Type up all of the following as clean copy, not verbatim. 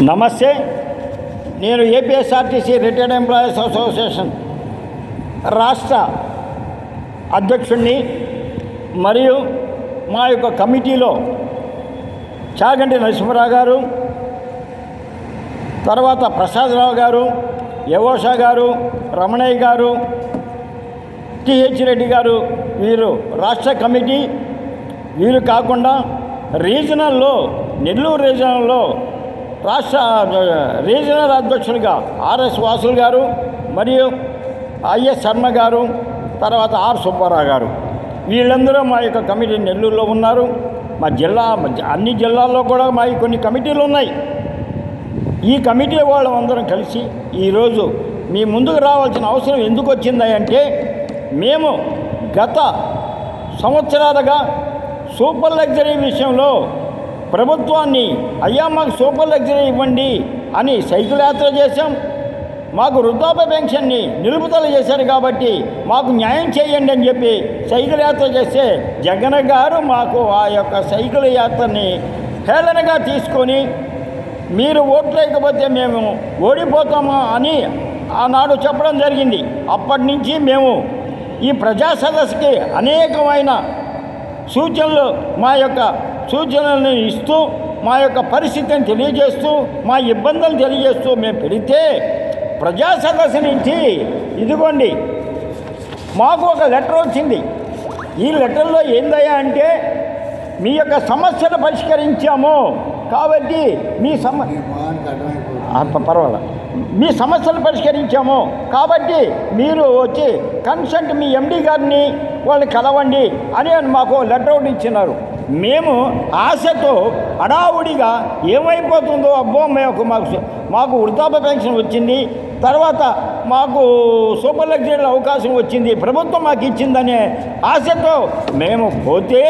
నమస్తే. నేను APSRTC retired employees association రాష్ట్ర అధ్యక్షుడిని. మరియు మా యొక్క కమిటీలో చాగంటి నరసింహరావు గారు, తర్వాత ప్రసాదరావు గారు, యవోషా గారు, రమణయ్య గారు, టిహెచ్ రెడ్డి గారు, వీరు రాష్ట్ర కమిటీ. వీరు కాకుండా రీజనల్లో, నెల్లూరు రీజనల్లో రీజనల్ అధ్యక్షులుగా ఆర్ఎస్ వాసులు గారు, మరియు ఐఎస్ శర్మ గారు, తర్వాత ఆర్ సుబ్బారావు గారు, వీళ్ళందరూ మా యొక్క కమిటీ నెల్లూరులో ఉన్నారు. మా అన్ని జిల్లాల్లో కూడా మా కొన్ని కమిటీలు ఉన్నాయి. ఈ కమిటీ వాళ్ళందరం కలిసి ఈరోజు మీ ముందుకు రావాల్సిన అవసరం ఎందుకు వచ్చిందంటే, మేము గత సంవత్సరాలుగా సూపర్ లగ్జరీ విషయంలో ప్రభుత్వాన్ని అయ్యా మాకు సూపర్ లగ్జరీ ఇవ్వండి అని సైకిల్ యాత్ర చేశాం. మాకు వృద్ధాప్య పెన్షన్ని నిలుపుదల చేశారు కాబట్టి మాకు న్యాయం చేయండి అని చెప్పి సైకిల్ యాత్ర చేస్తే జగన్ గారు మాకు ఆ యొక్క సైకిల్ యాత్రని హేళనగా తీసుకొని, మీరు ఓట్లు లేకపోతే మేము ఓడిపోతామా అని ఆనాడు చెప్పడం జరిగింది. అప్పటి నుంచి మేము ఈ ప్రజా సదస్సుకి అనేకమైన సూచనలు, మా యొక్క సూచనలను ఇస్తూ, మా యొక్క పరిస్థితిని తెలియజేస్తూ, మా ఇబ్బందులు తెలియజేస్తూ మేము పెడితే, ప్రజా సదస్సు నుంచి ఇదిగోండి మాకు ఒక లెటర్ వచ్చింది. ఈ లెటర్లో ఏందయ్యా అంటే, మీ యొక్క సమస్యను పరిష్కరించాము కాబట్టి పర్వాలేదు, మీ సమస్యలు పరిష్కరించాము కాబట్టి మీరు వచ్చి కన్సల్ట్ మీ ఎండి గారిని వాళ్ళని కలవండి అని మాకు లెటర్ ఒకటి ఇచ్చినారు. మేము ఆశతో హడావుడిగా ఏమైపోతుందో, అబ్బో మాకు వృద్ధాప్య పెన్షన్ వచ్చింది, తర్వాత మాకు సూపర్ లగ్జరీ అవకాశం వచ్చింది, ప్రభుత్వం మాకు ఇచ్చిందనే ఆశతో మేము పోతే,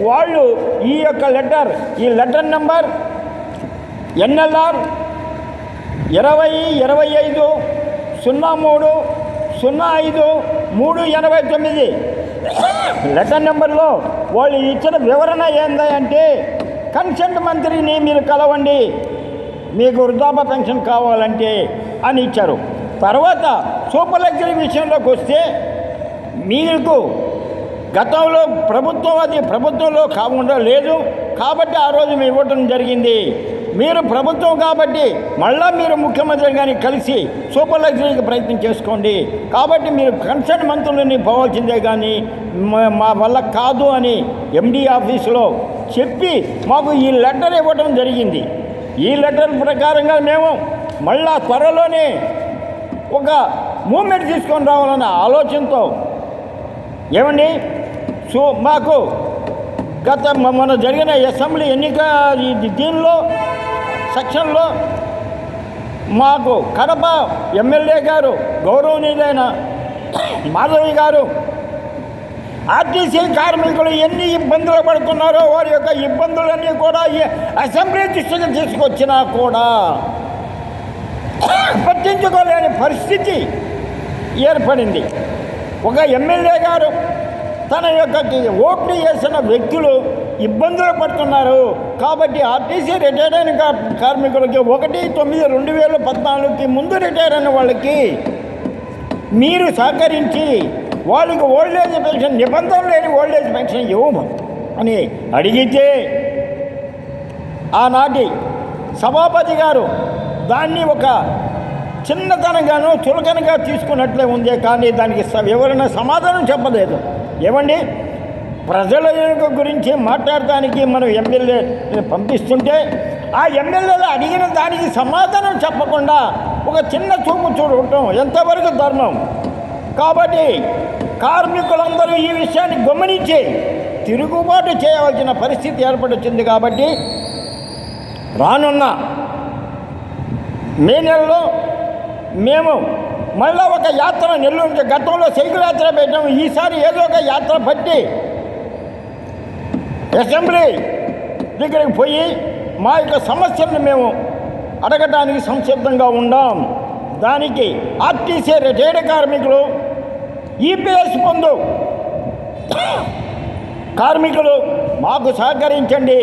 వాళ్ళు ఈ యొక్క ఈ లెటర్ నెంబర్ ఎన్ఎల్ఆర్ 20-25-03-05-389 లెటర్ నెంబర్లో వాళ్ళు ఇచ్చిన వివరణ ఏందంటే, కన్సెంట్ మంత్రిని మీరు కలవండి మీకు వృద్ధాప్య పెన్షన్ కావాలంటే అని ఇచ్చారు. తర్వాత సూపర్ లగ్జరీ విషయంలోకి వస్తే, మీకు గతంలో ప్రభుత్వంలో కాకుండా లేదు కాబట్టి ఆ రోజు మేము ఇవ్వటం జరిగింది. మీరు ప్రభుత్వం కాబట్టి మళ్ళా మీరు ముఖ్యమంత్రి గారిని కలిసి సూపర్ లగ్జరీకి ప్రయత్నం చేసుకోండి, కాబట్టి మీరు కన్సర్న్ మంత్రులని పోవాల్సిందే కానీ మా వల్ల కాదు అని ఎండి ఆఫీసులో చెప్పి మాకు ఈ లెటర్ ఇవ్వడం జరిగింది. ఈ లెటర్ ప్రకారంగా మేము మళ్ళా త్వరలోనే ఒక మూమెంట్ తీసుకొని రావాలన్న ఆలోచనతో, ఏమండి మాకు మొన్న జరిగిన అసెంబ్లీ ఎన్నిక దీనిలో సెక్షన్లో మాకు కడప ఎమ్మెల్యే గారు గౌరవనీయులైన మాధవి గారు ఆర్టీసీ కార్మికులు ఎన్ని ఇబ్బందులు పడుతున్నారో వారి యొక్క ఇబ్బందులన్నీ కూడా అసెంబ్లీ దృష్టికి తీసుకొచ్చినా కూడా పట్టించుకోలేని పరిస్థితి ఏర్పడింది. ఒక ఎమ్మెల్యే గారు తన యొక్క ఓట్లు వేసిన వ్యక్తులు ఇబ్బందులు పడుతున్నారు కాబట్టి ఆర్టీసీ రిటైర్ అయిన కార్మికులకి 1/9/2014కి ముందు రిటైర్ అయిన వాళ్ళకి మీరు సహకరించి వాళ్ళకి ఓల్డేజ్ పెన్షన్, నిబంధన లేని ఓల్డేజ్ పెన్షన్ ఇవ్వము అని అడిగితే, ఆనాటి సభాపతి గారు దాన్ని ఒక చిన్నతనంగానూ చులకనగా తీసుకున్నట్లే ఉంది, కానీ దానికి వివరణ సమాధానం చెప్పలేదు. ఏమండి, ప్రజల గురించి మాట్లాడటానికి మనం ఎమ్మెల్యే పంపిస్తుంటే ఆ ఎమ్మెల్యేలు అడిగిన దానికి సమాధానం చెప్పకుండా ఒక చిన్న చూపు చూడటం ఎంతవరకు ధర్మం? కాబట్టి కార్మికులందరూ ఈ విషయాన్ని గమనించి తిరుగుబాటు చేయవలసిన పరిస్థితి ఏర్పడుతుంది. కాబట్టి రానున్న మే నెలలో మేము మళ్ళీ ఒక యాత్ర నెల్లూరు, గతంలో సైకిల్ యాత్ర పెట్టాము, ఈసారి ఏదో ఒక యాత్ర పట్టి అసెంబ్లీ దగ్గరికి పోయి మా యొక్క సమస్యలను మేము అడగటానికి సంసిద్ధంగా ఉన్నాం. దానికి ఆర్టీసీ రిటైర్డ్ కార్మికులు, ఈపీఎస్ పొందు కార్మికులు మాకు సహకరించండి.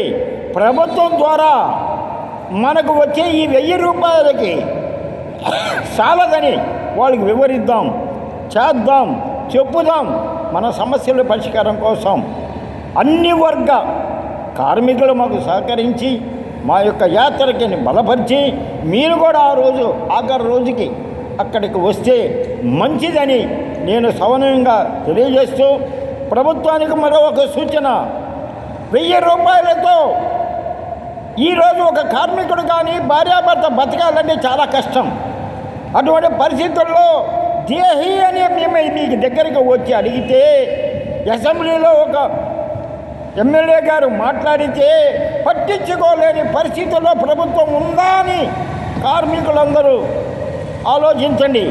ప్రభుత్వం ద్వారా మనకు వచ్చే ఈ 1000 రూపాయలకి చాలదని వాళ్ళకి వివరిద్దాం, చేద్దాం, చెప్పుదాం. మన సమస్యల పరిష్కారం కోసం అన్ని వర్గ కార్మికులు మాకు సహకరించి మా యొక్క యాత్రకి బలపరిచి మీరు కూడా ఆ రోజు ఆఖరి రోజుకి అక్కడికి వస్తే మంచిదని నేను సవనీయంగా తెలియజేస్తూ, ప్రభుత్వానికి మరో ఒక సూచన, 1000 రూపాయలతో ఈరోజు ఒక కార్మికుడు కానీ భార్యాభర్త బతకాలంటే చాలా కష్టం. అటువంటి పరిస్థితుల్లో దేహి అని మేము మీకు దగ్గరికి వచ్చి అడిగితే, అసెంబ్లీలో ఒక ఎమ్మెల్యే గారు మాట్లాడితే పట్టించుకోలేని పరిస్థితుల్లో ప్రభుత్వం ఉందా అని కార్మికులందరూ ఆలోచించండి.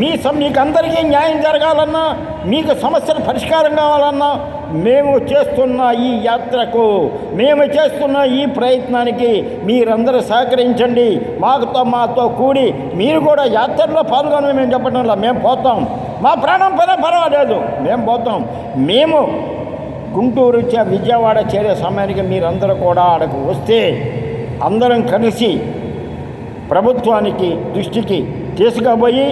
మీకు అందరికీ న్యాయం జరగాలన్నా, మీకు సమస్యలు పరిష్కారం కావాలన్నా, మేము చేస్తున్న ఈ యాత్రకు, మేము చేస్తున్న ఈ ప్రయత్నానికి మీరందరూ సహకరించండి. మాతో కూడి మీరు కూడా యాత్రలో పాల్గొని మేము చెప్పడంలో మేము పోతాం. మా ప్రాణం పర్వాలేదు, మేము పోతాం. మేము గుంటూరు విజయవాడ చేరే సమయానికి మీరందరూ కూడా అక్కడికి వస్తే అందరం కలిసి ప్రభుత్వానికి దృష్టికి తీసుకుపోయి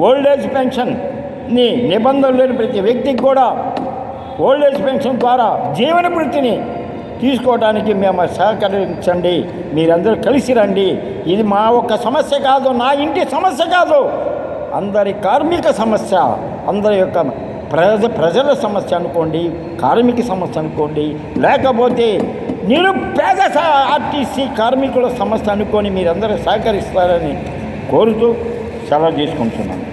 ఓల్డేజ్ పెన్షన్ని నిబంధనలు లేని ప్రతి వ్యక్తికి కూడా ఓల్డేజ్ పెన్షన్ ద్వారా జీవన వృత్తిని తీసుకోవడానికి మేము సహకరించండి. మీరందరూ కలిసి రండి. ఇది మా ఒక్క సమస్య కాదు, నా ఇంటి సమస్య కాదు, అందరి కార్మిక సమస్య, అందరి యొక్క ప్రజల సమస్య అనుకోండి, కార్మిక సమస్య అనుకోండి, లేకపోతే నిరుపేద ఆర్టీసీ కార్మికుల సమస్య అనుకొని మీరందరూ సహకరిస్తారని కోరుతూ సెలవు తీసుకుంటున్నాను.